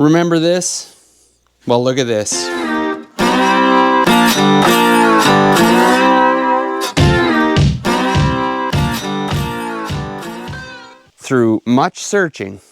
Remember this? Well, look at this. Through much searching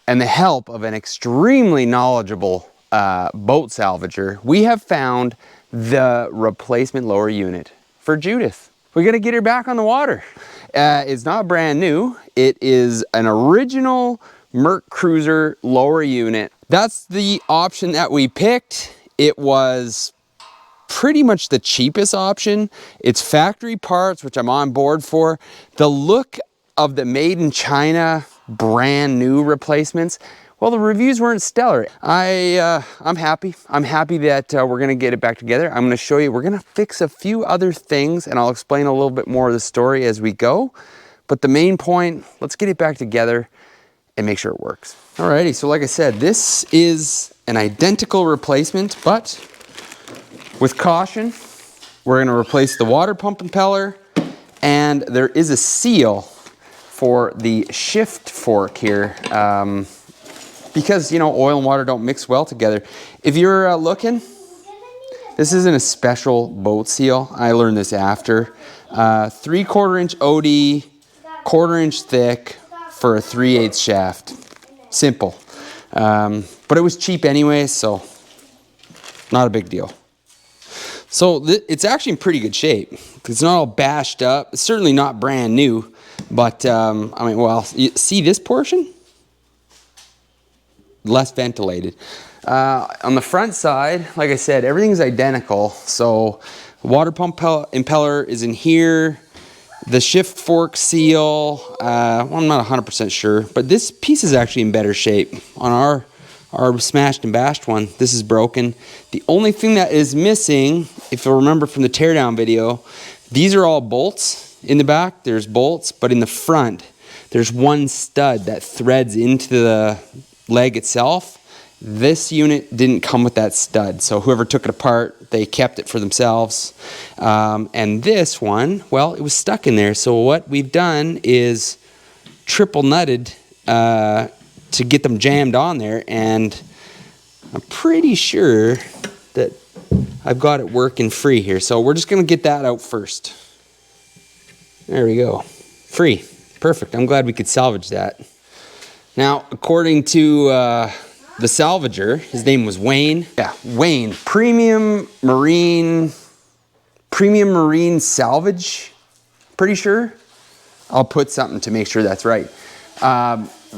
and the help of an extremely knowledgeable boat salvager, we have found the replacement lower unit for Judith. We're gonna get her back on the water. It's not brand new. It is an original Mercruiser lower unit. That's the option that we picked. It was pretty much the cheapest option. It's factory parts, which I'm on board for. The look of the made in China brand new replacements, well, the reviews weren't stellar. I'm happy. I'm happy that we're gonna get it back together. I'm gonna show you, we're gonna fix a few other things, and I'll explain a little bit more of the story as we go. But the main point, let's get it back together and make sure it works. Alrighty, so like I said, this is an identical replacement, but with caution. We're gonna replace the water pump impeller, and there is a seal for the shift fork here. Because, you know, oil and water don't mix well together. If you're looking, this isn't a special boat seal. I learned this after. 3/4 inch OD, 1/4 inch thick for a 3/8 shaft. Simple. But it was cheap anyway, so not a big deal. So it's actually in pretty good shape. It's not all bashed up. It's certainly not brand new, but I mean, well, you see this portion? Less ventilated. On the front side, like I said, everything's identical. So water pump impeller is in here. The shift fork seal, well, I'm not 100% sure, but this piece is actually in better shape. On our smashed and bashed one, this is broken. The only thing that is missing, if you'll remember from the teardown video, these are all bolts in the back. There's bolts, but in the front, there's one stud that threads into the leg itself. This unit didn't come with that stud, so whoever took it apart, they kept it for themselves. And this one, well, it was stuck in there. So what we've done is triple nutted to get them jammed on there, and I'm pretty sure that I've got it working free here. So we're just gonna get that out first. There we go, free, perfect. I'm glad we could salvage that. Now, according to the salvager, his name was Wayne. Yeah, Wayne, Premium Marine Salvage, pretty sure. I'll put something to make sure that's right.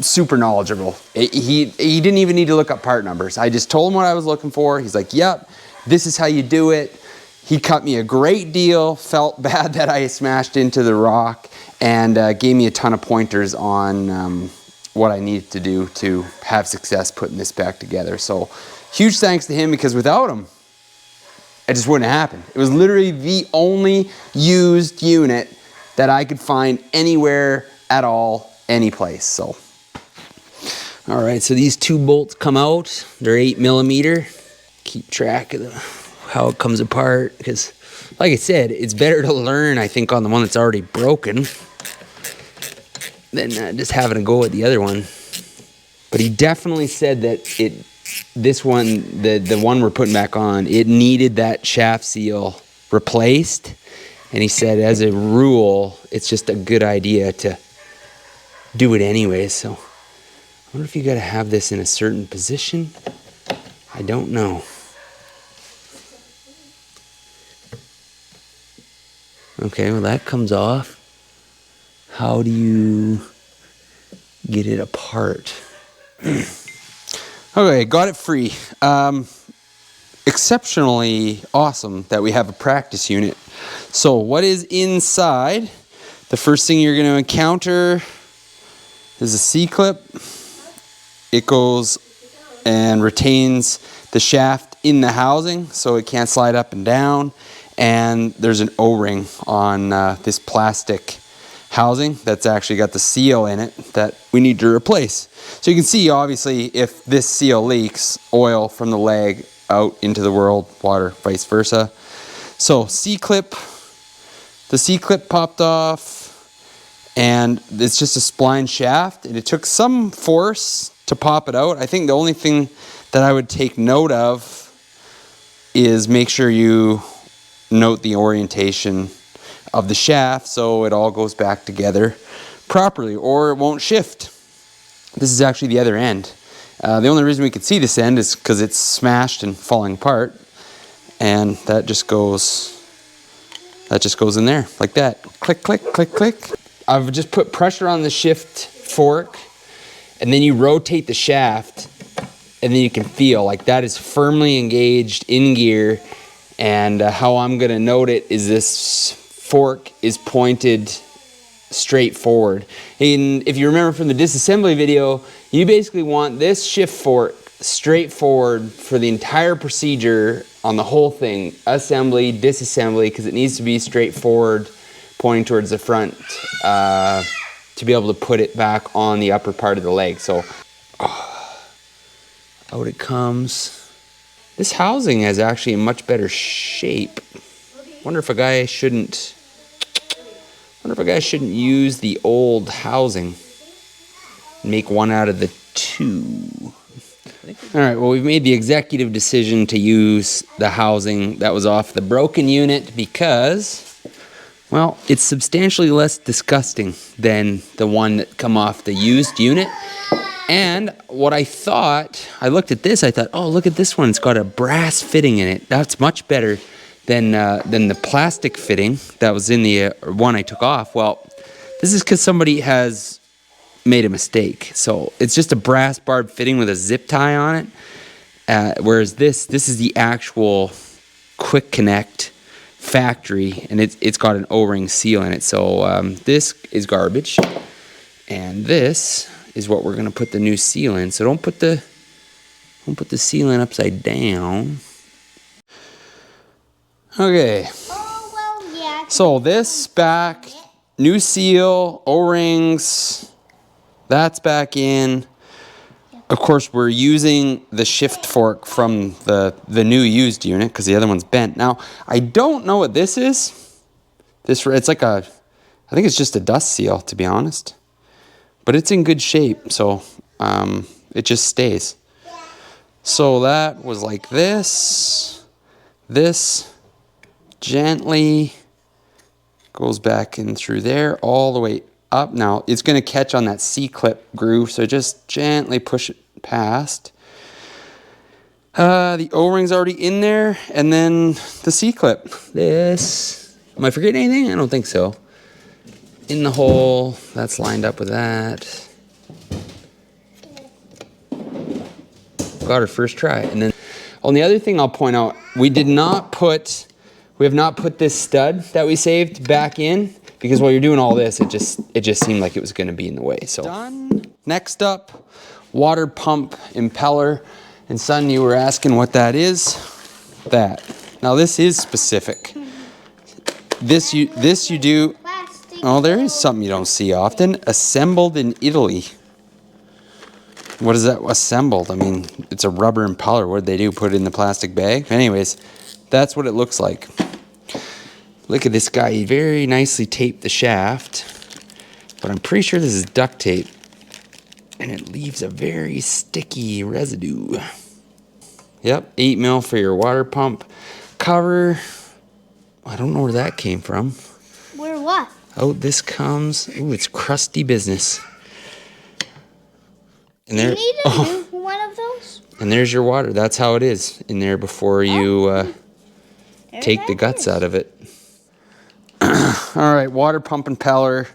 Super knowledgeable. He didn't even need to look up part numbers. I just told him what I was looking for. He's like, yep, this is how you do it. He cut me a great deal, felt bad that I smashed into the rock, and gave me a ton of pointers on what I needed to do to have success putting this back together. So huge thanks to him, because without him, it just wouldn't happen. It was literally the only used unit that I could find anywhere at all, any place. So, all right, so these two bolts come out. They're 8mm. Keep track of how it comes apart, because like I said, it's better to learn, I think, on the one that's already broken than just having to go at the other one. But he definitely said that this one, the one we're putting back on, it needed that shaft seal replaced. And he said, as a rule, it's just a good idea to do it anyway. So I wonder if you got to have this in a certain position. I don't know. Okay, well, that comes off. How do you get it apart? Okay, got it free. Exceptionally awesome that we have a practice unit. So what is inside? The first thing you're going to encounter is a C-clip. It goes and retains the shaft in the housing so it can't slide up and down. And there's an O-ring on this plastic housing that's actually got the seal in it that we need to replace. So you can see, obviously, if this seal leaks, oil from the leg out into the world, water, vice versa. So C-clip, the C-clip popped off, and it's just a spline shaft, and it took some force to pop it out. I think the only thing that I would take note of is make sure you note the orientation of the shaft so it all goes back together properly, or it won't shift. This is actually the other end. The only reason we could see this end is because it's smashed and falling apart, and that just goes in there like that. Click, click, click, click. I've just put pressure on the shift fork, and then you rotate the shaft, and then you can feel like that is firmly engaged in gear. And how I'm gonna note it is this fork is pointed straight forward. And if you remember from the disassembly video, you basically want this shift fork straight forward for the entire procedure on the whole thing, assembly, disassembly, because it needs to be straight forward, pointing towards the front, to be able to put it back on the upper part of the leg. So out it comes. This housing is actually in much better shape. Wonder if a guy shouldn't use the old housing and make one out of the two. All right, well, we've made the executive decision to use the housing that was off the broken unit because, well, it's substantially less disgusting than the one that come off the used unit. And what I thought, I looked at this, I thought, oh, look at this one. It's got a brass fitting in it. That's much better than the plastic fitting that was in the one I took off. Well, this is because somebody has made a mistake. So it's just a brass barb fitting with a zip tie on it. Whereas this is the actual quick connect factory, and it's got an O-ring seal in it. So this is garbage, and this is what we're gonna put the new seal in. So don't put the seal in upside down. Okay. Oh, well, yeah. So this back, new seal, O-rings, that's back in. Of course, we're using the shift fork from the new used unit because the other one's bent. Now, I don't know what this is. It's like I think it's just a dust seal, to be honest. But it's in good shape, so it just stays. So that was like this. This gently goes back in through there all the way up. Now it's going to catch on that C-clip groove, so just gently push it past. The O-ring's already in there, and then the C-clip. This, am I forgetting anything? I don't think so. In the hole, that's lined up with that. Got her first try. And then, on the other thing I'll point out, we have not put this stud that we saved back in, because while you're doing all this, it just seemed like it was going to be in the way. So done. Next up, water pump impeller. And son, you were asking what that is. That. Now this is specific. This you do. Oh, there is something you don't see often. Assembled in Italy. What is that? Assembled? I mean, it's a rubber impeller. What did they do? Put it in the plastic bag? Anyways, that's what it looks like. Look at this guy. He very nicely taped the shaft. But I'm pretty sure this is duct tape. And it leaves a very sticky residue. Yep, 8 mil for your water pump cover. I don't know where that came from. Where what? Oh, this comes. Ooh, it's crusty business. And there. You need a new one of those? And there's your water. That's how it is in there before you take the guts out of it. All right, water pump impeller.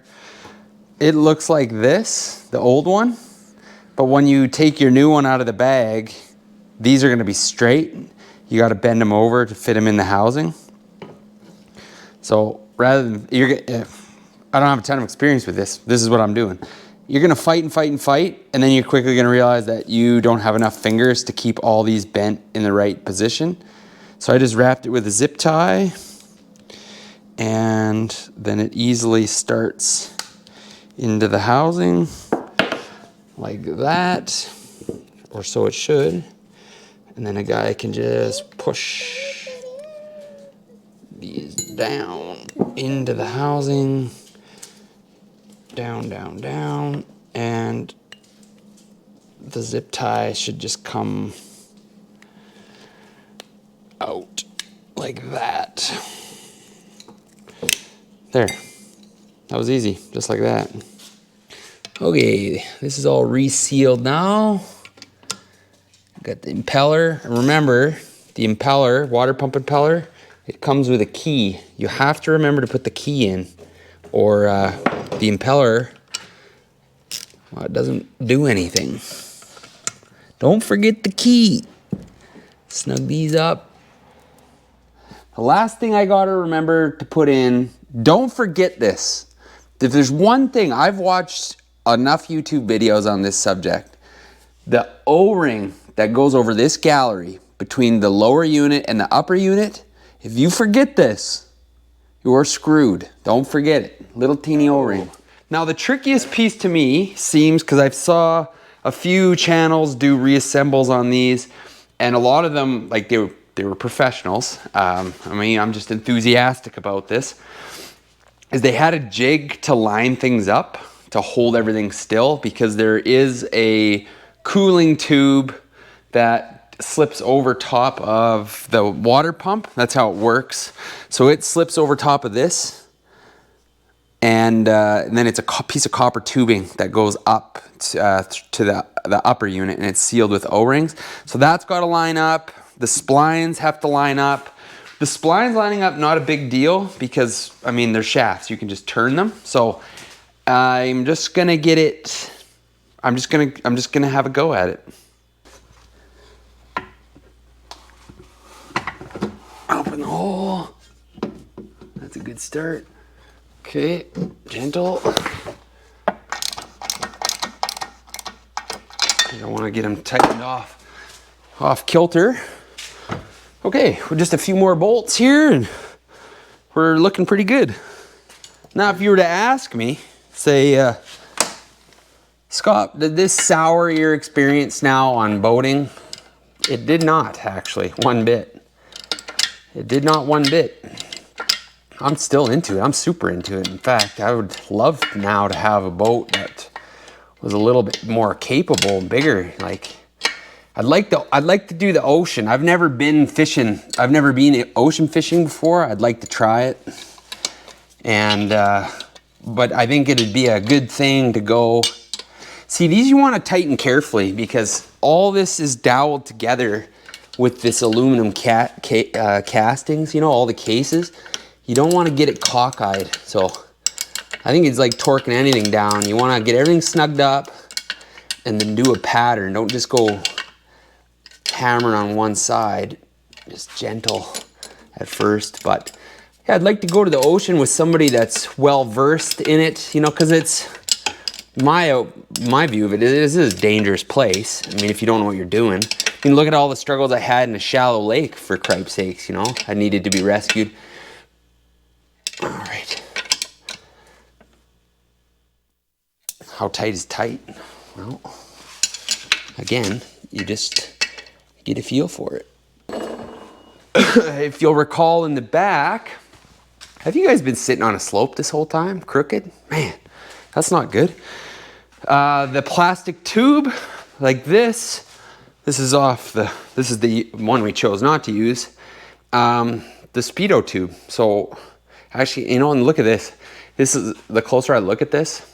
It looks like this, the old one. But when you take your new one out of the bag, these are going to be straight. You got to bend them over to fit them in the housing. So rather than I don't have a ton of experience with this. This is what I'm doing. You're going to fight and fight and fight, and then you're quickly going to realize that you don't have enough fingers to keep all these bent in the right position. So I just wrapped it with a zip tie, and then it easily starts into the housing like that, or so it should. And then a guy can just push these down into the housing. Down, down, down, and the zip tie should just come out like that. There. That was easy, just like that. Okay, this is all resealed now. Got the impeller. Remember, the impeller, water pump impeller, it comes with a key. You have to remember to put the key in, or the impeller, well, it doesn't do anything. Don't forget the key. Snug these up. The last thing I gotta remember to put in, don't forget this. If there's one thing, I've watched enough YouTube videos on this subject, the O-ring that goes over this gallery between the lower unit and the upper unit, if you forget this, you're screwed. Don't forget it. Little teeny O-ring. Now the trickiest piece to me seems, because I've saw a few channels do reassembles on these, and a lot of them, like they were professionals. I mean, I'm just enthusiastic about this, is they had a jig to line things up, to hold everything still, because there is a cooling tube that slips over top of the water pump. That's how it works. So it slips over top of this, and then it's a piece of copper tubing that goes up to the upper unit, and it's sealed with O-rings. So that's got to line up. The splines have to line up. The splines lining up, not a big deal, because I mean they're shafts, you can just turn them. So I'm just gonna get it. I'm just gonna have a go at it. Open the hole. That's a good start. Okay, gentle. I don't want to get them tightened off kilter. Okay, we're just a few more bolts here and we're looking pretty good. Now, if you were to ask me, say, Scott, did this sour your experience now on boating? It did not, actually, one bit. It did not one bit. I'm still into it. I'm super into it. In fact, I would love now to have a boat that was a little bit more capable and bigger. Like, I'd like to do the ocean. I've never been fishing. I've never been ocean fishing before. I'd like to try it. And, but I think it'd be a good thing to go. See, these you want to tighten carefully, because all this is doweled together with this aluminum castings, you know, all the cases. You don't want to get it cockeyed. So I think it's like torquing anything down. You want to get everything snugged up and then do a pattern. Don't just go hammering on one side. Just gentle at first. But yeah, I'd like to go to the ocean with somebody that's well versed in it, you know, because it's my view of it. This is a dangerous place. I mean, if you don't know what you're doing. I mean, look at all the struggles I had in a shallow lake, for cripe's sakes, you know. I needed to be rescued. All right. How tight is tight? Well, again, you just get a feel for it. If you'll recall in the back, have you guys been sitting on a slope this whole time? Crooked? Man, that's not good. The plastic tube, like this is off this is the one we chose not to use. The Speedo tube. So actually, you know, and look at this. This is, the closer I look at this,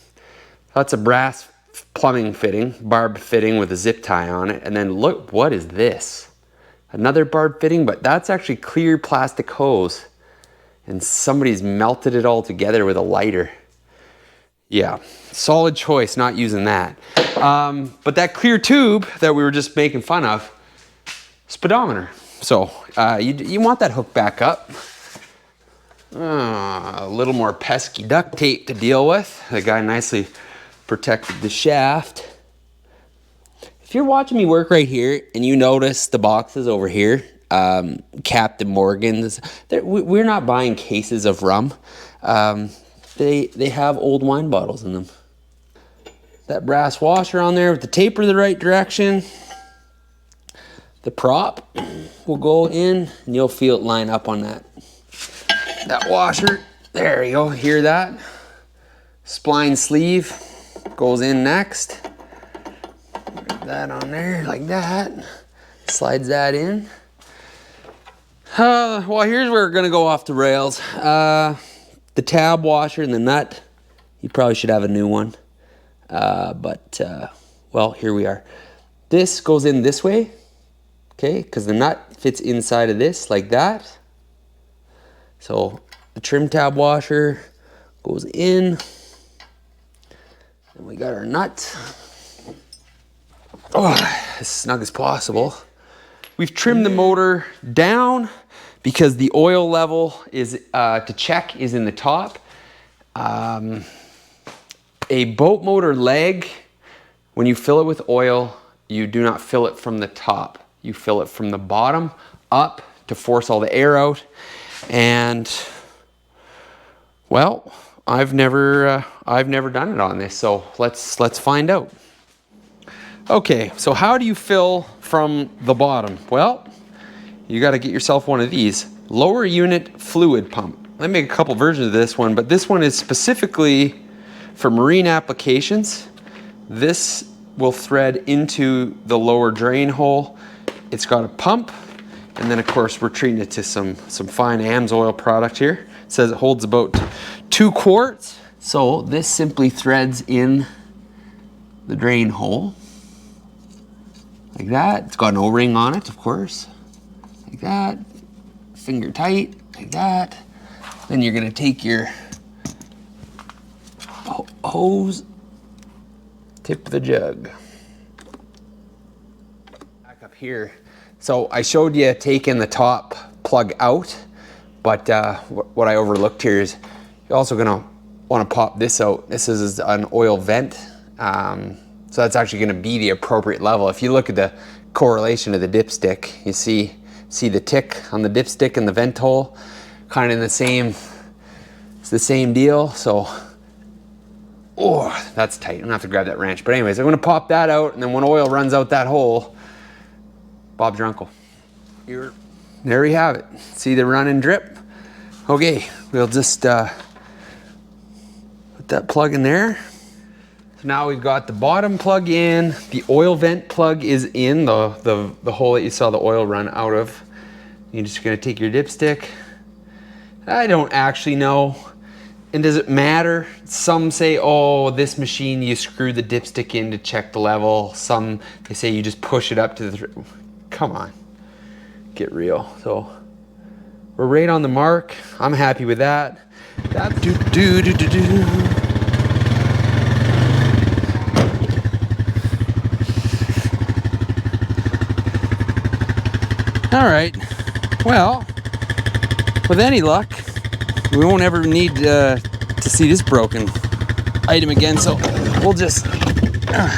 that's a brass plumbing fitting, barb fitting with a zip tie on it. And then look, what is this? Another barb fitting, but that's actually clear plastic hose. And somebody's melted it all together with a lighter. Yeah, solid choice not using that. But that clear tube that we were just making fun of, speedometer. So you want that hook back up. A little more pesky duct tape to deal with. The guy nicely protected the shaft. If you're watching me work right here and you notice the boxes over here, Captain Morgan's, we're not buying cases of rum. They have old wine bottles in them. That brass washer on there with the taper the right direction. The prop will go in and you'll feel it line up on that washer. There you go, hear that? Spline sleeve goes in next. that on there like that. Slides that in. Well, here's where we're gonna go off the rails. The tab washer and the nut, you probably should have a new one. Well, here we are. This goes in this way, okay? Because the nut fits inside of this like that. So the trim tab washer goes in. And we got our nut. Oh, as snug as possible. We've trimmed the motor down because the oil level is to check is in the top. A boat motor leg, when you fill it with oil, you do not fill it from the top. You fill it from the bottom up to force all the air out. And well, I've never done it on this, so let's find out. Okay, so how do you fill from the bottom? Well, you got to get yourself one of these lower unit fluid pump. Let me make a couple versions of this one, but this one is specifically for marine applications. This will thread into the lower drain hole. It's got a pump, and then of course we're treating it to some fine AMSOIL product here. It says it holds about 2 quarts. So this simply threads in the drain hole like that. It's got an O-ring on it, of course, like that, finger tight, like that. Then you're gonna take your hose, tip the jug. Back up here. So I showed you taking the top plug out, but what I overlooked here is you're also gonna wanna pop this out. This is an oil vent. So that's actually gonna be the appropriate level. If you look at the correlation of the dipstick, you see the tick on the dipstick and the vent hole, kind of in the same, it's the same deal. So, oh, that's tight. I'm gonna have to grab that wrench. But anyways, I'm gonna pop that out, and then when oil runs out that hole, Bob's your uncle. There we have it. See the run and drip? Okay, we'll just put that plug in there. So now we've got the bottom plug in, the oil vent plug is in, the hole that you saw the oil run out of. You're just gonna take your dipstick. I don't actually know. And does it matter? Some say, oh, this machine, you screw the dipstick in to check the level. Some, they say you just push it up to the, come on, get real. So we're right on the mark. I'm happy with that. All right, well, with any luck, we won't ever need to see this broken item again, so we'll just, I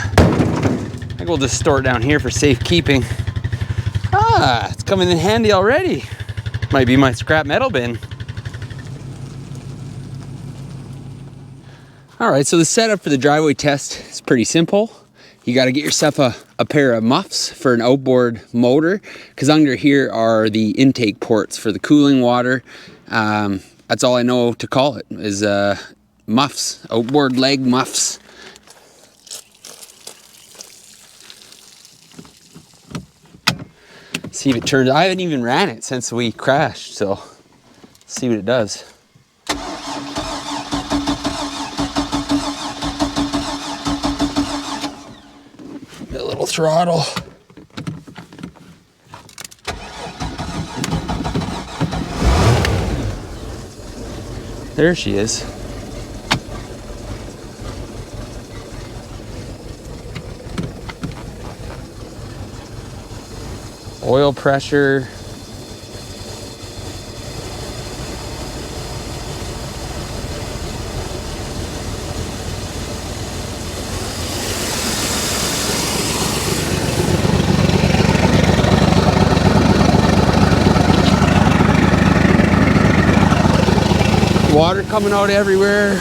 think we'll just store it down here for safekeeping. Ah, it's coming in handy already. Might be my scrap metal bin. All right, so the setup for the driveway test is pretty simple. You got to get yourself a pair of muffs for an outboard motor, because under here are the intake ports for the cooling water. That's all I know to call it, is muffs, outboard leg muffs. See if it turns. I haven't even ran it since we crashed, so let's see what it does. A little throttle. There she is. Oil pressure. Water coming out everywhere.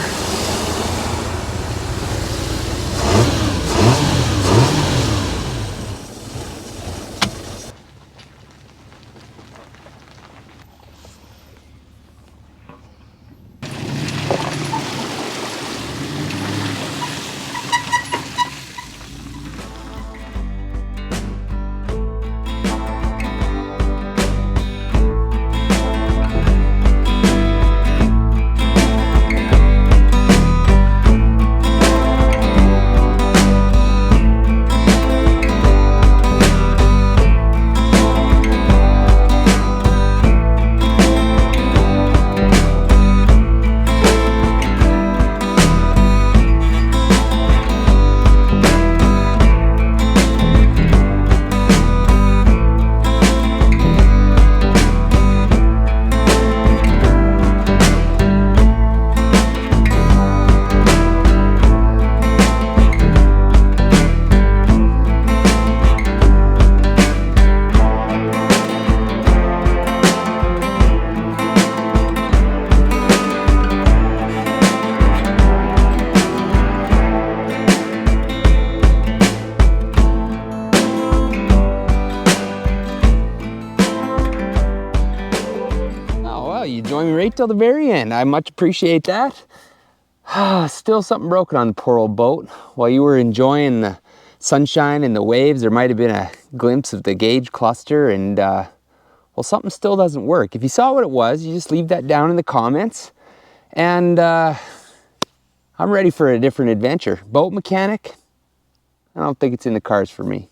join me right till the very end. I much appreciate that. Still something broken on the poor old boat. While you were enjoying the sunshine and the waves, there might have been a glimpse of the gauge cluster, and well, something still doesn't work. If you saw what it was, you just leave that down in the comments, and I'm ready for a different adventure. Boat mechanic, I don't think it's in the cards for me.